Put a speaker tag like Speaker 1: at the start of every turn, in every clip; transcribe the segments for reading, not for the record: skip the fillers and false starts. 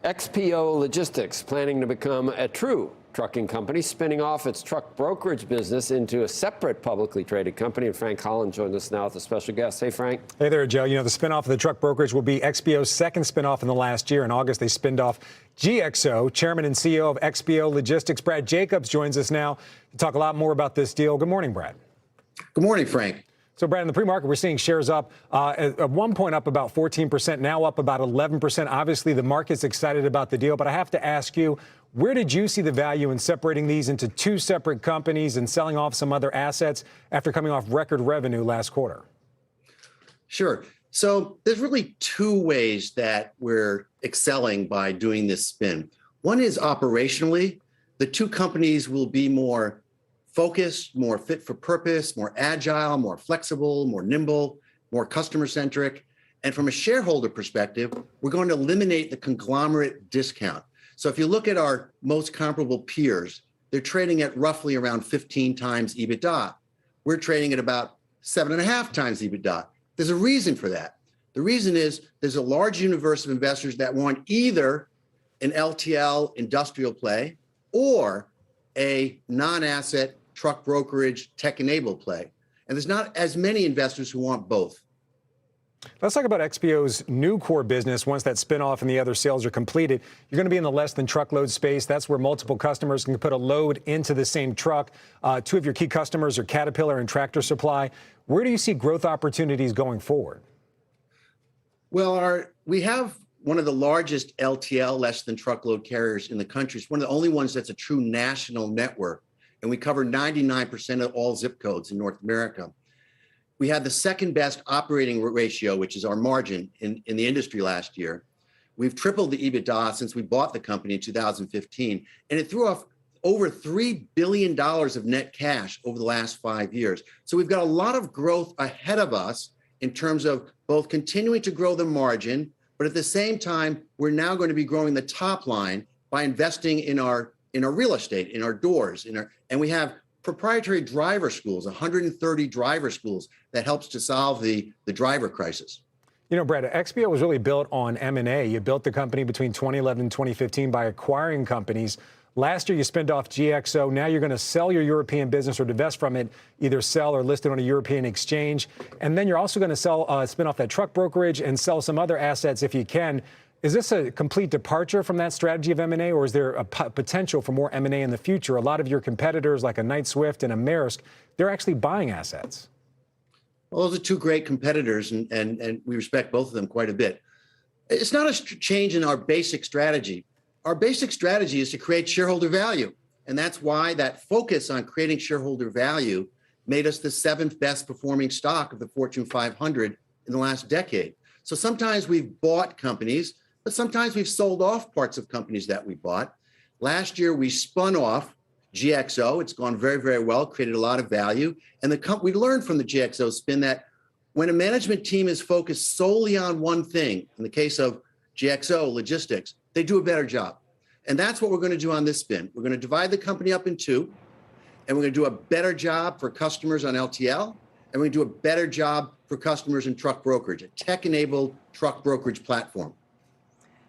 Speaker 1: XPO Logistics planning to become a true trucking company, spinning off its truck brokerage business into a separate publicly traded company. And Frank Holland joins us now with a special guest. Hey, Frank.
Speaker 2: Hey there, Joe. You know, the spinoff of the truck brokerage will be XPO's second spinoff in the last year. In August, they spinned off GXO. Chairman and CEO of XPO Logistics, Brad Jacobs, joins us now to talk a lot more about this deal. Good morning, Brad.
Speaker 3: Good morning, Frank.
Speaker 2: So, Brad, in the pre-market, we're seeing shares up at one point up about 14%, now up about 11%. Obviously, the market's excited about the deal, but I have to ask you, where did you see the value in separating these into two separate companies and selling off some other assets after coming off record revenue last quarter?
Speaker 3: Sure. So there's really two ways that we're excelling by doing this spin. One is operationally. The two companies will be more focused, more fit for purpose, more agile, more flexible, more nimble, more customer-centric. And from a shareholder perspective, we're going to eliminate the conglomerate discount. So if you look at our most comparable peers, they're trading at roughly around 15 times EBITDA. We're trading at about 7.5 times EBITDA. There's a reason for that. The reason is there's a large universe of investors that want either an LTL industrial play or a non-asset truck brokerage tech-enabled play. And there's not as many investors who want both.
Speaker 2: Let's talk about XPO's new core business. Once that spinoff and the other sales are completed, you're going to be in the less-than-truckload space. That's where multiple customers can put a load into the same truck. Two of your key customers are Caterpillar and Tractor Supply. Where do you see growth opportunities going forward?
Speaker 3: Well, we have one of the largest LTL, less-than-truckload carriers in the country. It's one of the only ones that's a true national network. And we cover 99% of all zip codes in North America. We had the second best operating ratio, which is our margin in the industry last year. We've tripled the EBITDA since we bought the company in 2015, and it threw off over $3 billion of net cash over the last 5 years. So we've got a lot of growth ahead of us in terms of both continuing to grow the margin, but at the same time, we're now going to be growing the top line by investing in our real estate, in our doors, and we have proprietary driver schools, 130 driver schools that helps to solve the driver crisis.
Speaker 2: You know, Brad, XPO was really built on M&A. You built the company between 2011 and 2015 by acquiring companies. Last year, you spinned off GXO. Now you're going to sell your European business or divest from it, either sell or list it on a European exchange. And then you're also going to spin off that truck brokerage and sell some other assets if you can. Is this a complete departure from that strategy of M&A, or is there a potential for more M&A in the future? A lot of your competitors, like a Knight-Swift and a Maersk, they're actually buying assets.
Speaker 3: Well, those are two great competitors, and we respect both of them quite a bit. It's not a change in our basic strategy. Our basic strategy is to create shareholder value, and that's why that focus on creating shareholder value made us the 7th best performing stock of the Fortune 500 in the last decade. So sometimes we've bought companies, but sometimes we've sold off parts of companies that we bought. Last year, we spun off GXO. It's gone very, very well, created a lot of value. And we learned from the GXO spin that when a management team is focused solely on one thing, in the case of GXO Logistics, they do a better job. And that's what we're going to do on this spin. We're going to divide the company up in two, and we're going to do a better job for customers on LTL, and we're going to do a better job for customers in truck brokerage, a tech-enabled truck brokerage platform.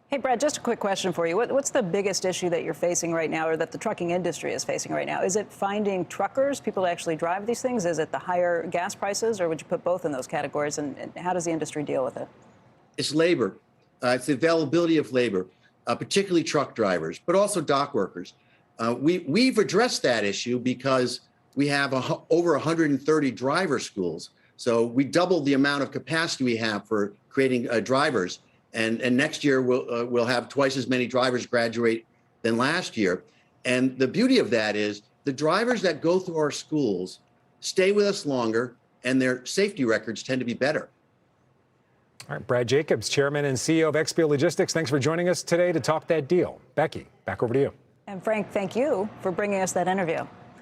Speaker 4: Hey, Brad, just a quick question for you. What's the biggest issue that you're facing right now, or that the trucking industry is facing right now? Is it finding truckers, people to actually drive these things? Is it the higher gas prices, or would you put both in those categories? And how does the industry deal with it?
Speaker 3: It's labor. It's the availability of labor, particularly truck drivers, but also dock workers. We've addressed that issue because we have over 130 driver schools. So we doubled the amount of capacity we have for creating drivers. And next year, we'll have twice as many drivers graduate than last year. And the beauty of that is the drivers that go through our schools stay with us longer, and their safety records tend to be better.
Speaker 2: All right, Brad Jacobs, Chairman and CEO of XPO Logistics, thanks for joining us today to talk that deal. Becky, back over to you.
Speaker 4: And Frank, thank you for bringing us that interview.